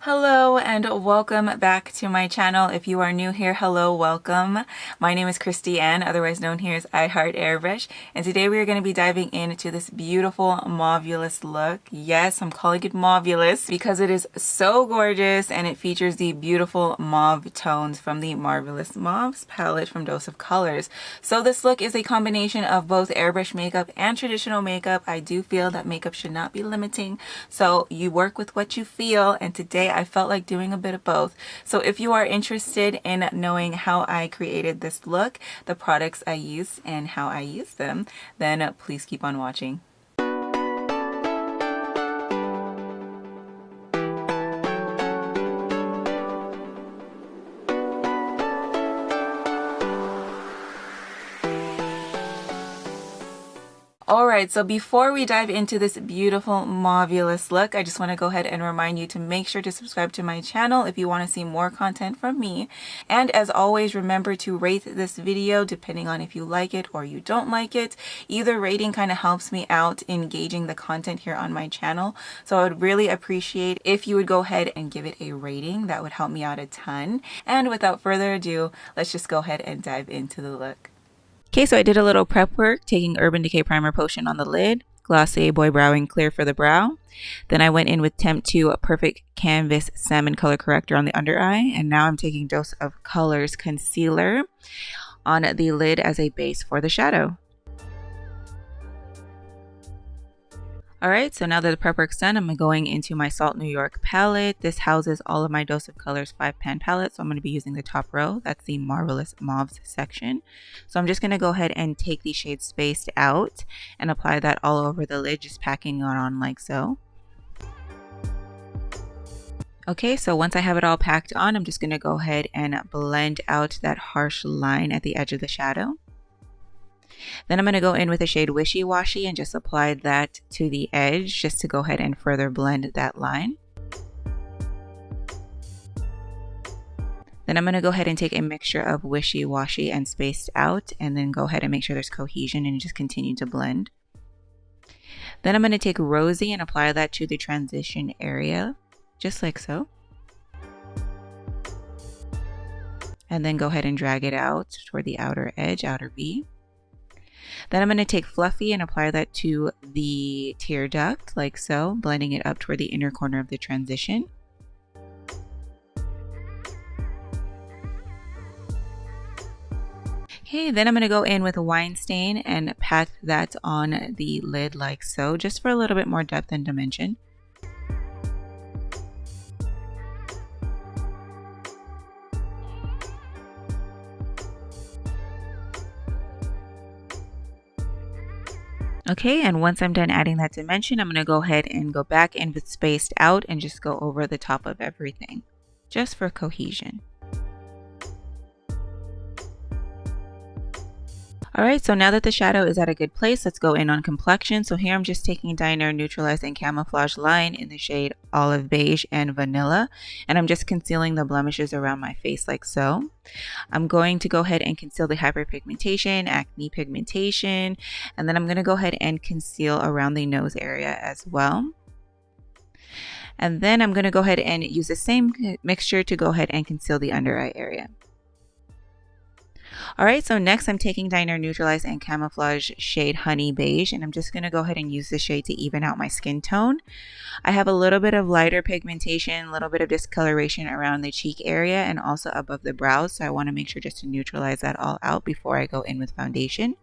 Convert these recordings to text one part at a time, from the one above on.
Hello and welcome back to my channel. If you are new here, hello, welcome. My name is Christy Ann, otherwise known here as IHeartAirbrush, and today we are going to be diving into this beautiful mauvulous look. Yes, I'm calling it mauvulous because it is so gorgeous and it features the beautiful mauve tones from the Marvelous Mauves palette from Dose of Colors. So this look is a combination of both airbrush makeup and traditional makeup. I do feel that makeup should not be limiting, so you work with what you feel, and today I felt like doing a bit of both. So if you are interested in knowing how I created this look, the products I use and how I use them, then please keep on watching. Alright, so before we dive into this beautiful mauvulous look, I just want to go ahead and remind you to make sure to subscribe to my channel if you want to see more content from me. And as always, remember to rate this video depending on if you like it or you don't like it. Either rating kind of helps me out in gauging the content here on my channel. So I would really appreciate if you would go ahead and give it a rating. That would help me out a ton. And without further ado, let's just go ahead and dive into the look. Okay, so I did a little prep work, taking Urban Decay Primer Potion on the lid, Glossier Boy Browing Clear for the brow. Then I went in with Temptu Perfect Canvas Salmon Color Corrector on the under eye. And now I'm taking Dose of Colors Concealer on the lid as a base for the shadow. Alright, so now that the prep work's done, I'm going into my Salt New York palette. This houses all of my Dose of Colors 5-pan palette, so I'm going to be using the top row. That's the Marvelous Mauves section. So I'm just going to go ahead and take these shades spaced out and apply that all over the lid, just packing it on like so. Okay, so once I have it all packed on, I'm just going to go ahead and blend out that harsh line at the edge of the shadow. Then I'm going to go in with the shade Wishy Washy and just apply that to the edge just to go ahead and further blend that line. Then I'm going to go ahead and take a mixture of Wishy Washy and Spaced Out, and then go ahead and make sure there's cohesion and just continue to blend. Then I'm going to take Rosy and apply that to the transition area, just like so. And then go ahead and drag it out toward the outer edge, outer V. Then I'm going to take Fluffy and apply that to the tear duct like so, blending it up toward the inner corner of the transition. Okay, then I'm going to go in with a Wine Stain and pat that on the lid like so, just for a little bit more depth and dimension. Okay, and once I'm done adding that dimension, I'm going to go ahead and go back in with Spaced Out and just go over the top of everything, just for cohesion. Alright, so now that the shadow is at a good place, let's go in on complexion. So here I'm just taking Dinair Neutralize and Camouflage line in the shade Olive Beige and Vanilla. And I'm just concealing the blemishes around my face like so. I'm going to go ahead and conceal the hyperpigmentation, acne pigmentation, and then I'm going to go ahead and conceal around the nose area as well. And then I'm going to go ahead and use the same mixture to go ahead and conceal the under eye area. Alright, so next I'm taking Dinair Neutralize and Camouflage shade Honey Beige, and I'm just going to go ahead and use this shade to even out my skin tone. I have a little bit of lighter pigmentation, a little bit of discoloration around the cheek area and also above the brows, so I want to make sure just to neutralize that all out before I go in with foundation.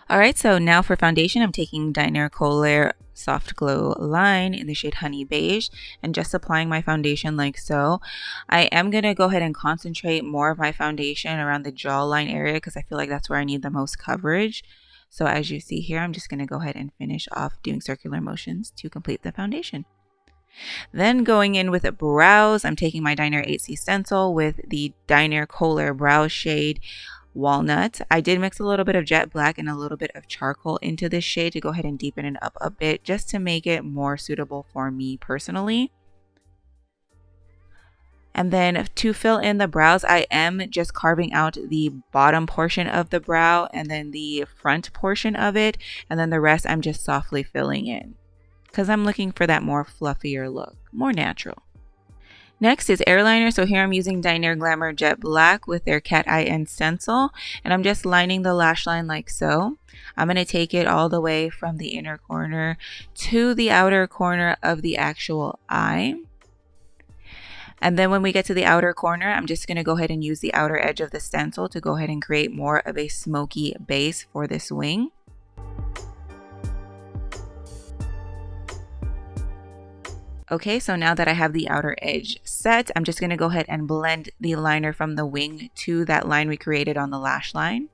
Alright, so now for foundation, I'm taking Dinair Colair Soft Glow line in the shade Honey Beige and just applying my foundation like so. I am going to go ahead and concentrate more of my foundation around the jawline area because I feel like that's where I need the most coverage. So as you see here, I'm just going to go ahead and finish off doing circular motions to complete the foundation. Then going in with brows, I'm taking my Dinair 8C stencil with the Dinair Colair Brow shade Walnut. I did mix a little bit of jet black and a little bit of charcoal into this shade to go ahead and deepen it up a bit just to make it more suitable for me personally. And then to fill in the brows, I am just carving out the bottom portion of the brow and then the front portion of it, and then the rest I'm just softly filling in. because I'm looking for that more fluffier look, more natural. Next is Airliner. So here I'm using Dinair Glamour Jet Black with their cat eye and stencil, and I'm just lining the lash line like so. I'm going to take it all the way from the inner corner to the outer corner of the actual eye. And then when we get to the outer corner, I'm just going to go ahead and use the outer edge of the stencil to go ahead and create more of a smoky base for this wing. Okay, so now that I have the outer edge set, I'm just going to go ahead and blend the liner from the wing to that line we created on the lash line,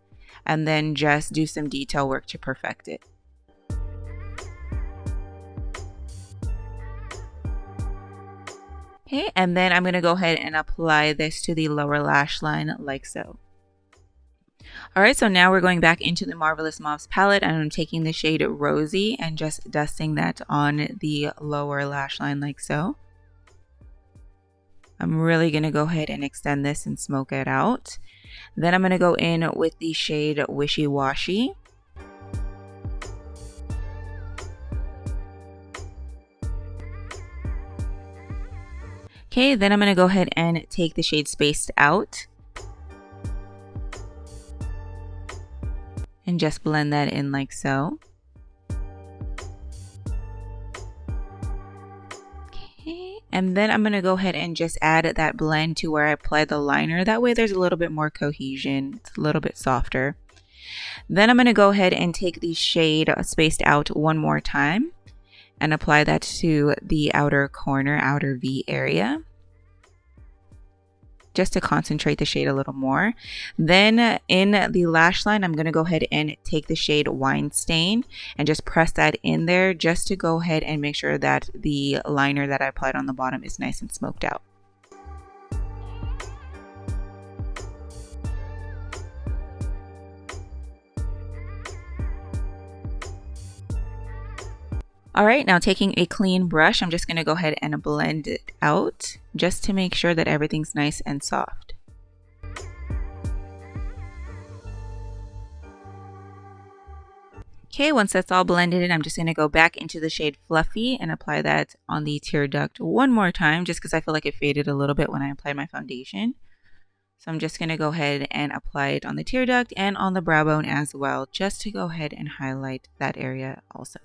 and then just do some detail work to perfect it. Okay, and then I'm going to go ahead and apply this to the lower lash line like so. Alright, so now we're going back into the Marvelous Mauves palette, and I'm taking the shade Rosy and just dusting that on the lower lash line like so. I'm really going to go ahead and extend this and smoke it out. Then I'm going to go in with the shade Wishy Washy. Okay, then I'm going to go ahead and take the shade Spaced Out and just blend that in like so. Okay, and then I'm going to go ahead and just add that blend to where I applied the liner. That way there's a little bit more cohesion. It's a little bit softer. Then I'm going to go ahead and take the shade Spaced Out one more time and apply that to the outer corner, outer V area, just to concentrate the shade a little more. Then in the lash line, I'm going to go ahead and take the shade Wine Stain and just press that in there just to go ahead and make sure that the liner that I applied on the bottom is nice and smoked out. Alright, now taking a clean brush, I'm just going to go ahead and blend it out just to make sure that everything's nice and soft. Okay, once that's all blended in, I'm just going to go back into the shade Fluffy and apply that on the tear duct one more time just because I feel like it faded a little bit when I applied my foundation. So I'm just going to go ahead and apply it on the tear duct and on the brow bone as well, just to go ahead and highlight that area also.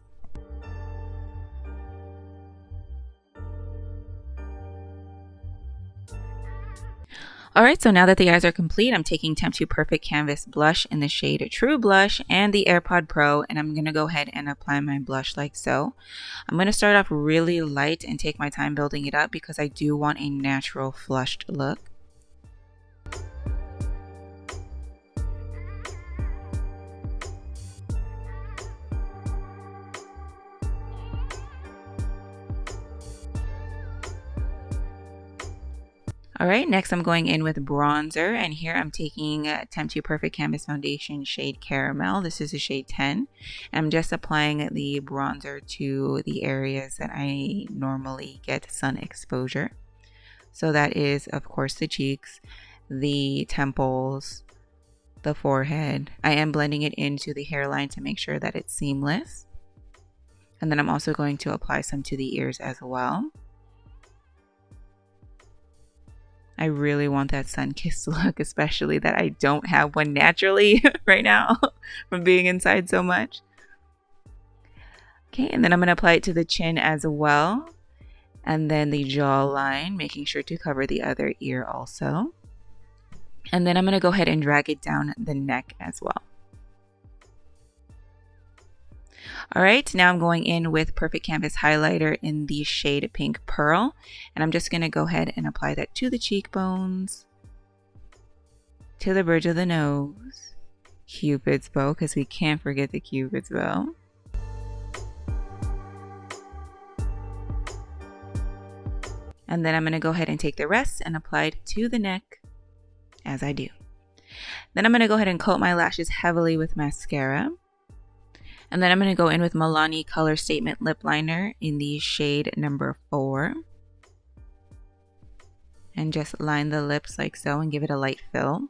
Alright, so now that the eyes are complete, I'm taking Temptu Perfect Canvas Blush in the shade True Blush and the Airpod Pro, and I'm going to go ahead and apply my blush like so. I'm going to start off really light and take my time building it up because I do want a natural flushed look. Alright, next I'm going in with bronzer, and here I'm taking Temptu Perfect Canvas Foundation shade Caramel. This is a shade 10. I'm just applying the bronzer to the areas that I normally get sun exposure. So that is, of course, the cheeks, the temples, the forehead. I am blending it into the hairline to make sure that it's seamless. And then I'm also going to apply some to the ears as well. I really want that sun-kissed look, especially that I don't have one naturally right now from being inside so much. Okay, and then I'm going to apply it to the chin as well. And then the jawline, making sure to cover the other ear also. And then I'm going to go ahead and drag it down the neck as well. Alright, now I'm going in with Perfect Canvas Highlighter in the shade Pink Pearl. And I'm just going to go ahead and apply that to the cheekbones, to the bridge of the nose, Cupid's bow, because we can't forget the Cupid's bow. And then I'm going to go ahead and take the rest and apply it to the neck, as I do. Then I'm going to go ahead and coat my lashes heavily with mascara. And then I'm going to go in with Milani Color Statement Lip Liner in the shade number 4. And just line the lips like so and give it a light fill.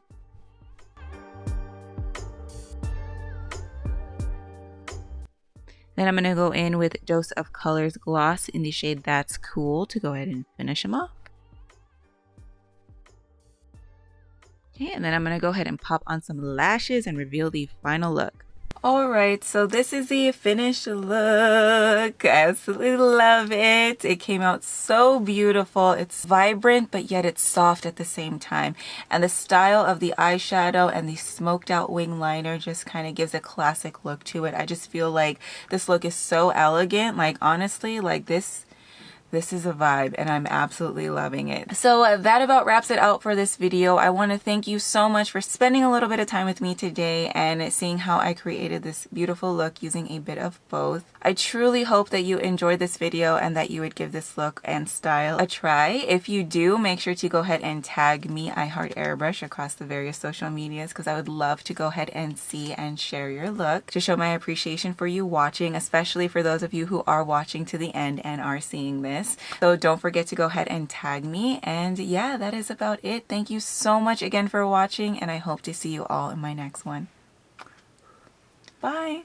Then I'm going to go in with Dose of Colors Gloss in the shade That's Cool to go ahead and finish them off. Okay, and then I'm going to go ahead and pop on some lashes and reveal the final look. Alright, so this is the finished look. I absolutely love it. It came out so beautiful. It's vibrant, but yet it's soft at the same time. And the style of the eyeshadow and the smoked out wing liner just kind of gives a classic look to it. I just feel like this look is so elegant. Like honestly, like this is a vibe and I'm absolutely loving it. So that about wraps it out for this video. I want to thank you so much for spending a little bit of time with me today and seeing how I created this beautiful look using a bit of both. I truly hope that you enjoyed this video and that you would give this look and style a try. If you do, make sure to go ahead and tag me, IHeartAirbrush, across the various social medias because I would love to go ahead and see and share your look to show my appreciation for you watching, especially for those of you who are watching to the end and are seeing this. So don't forget to go ahead and tag me. And yeah, that is about it. Thank you so much again for watching, and I hope to see you all in my next one. Bye.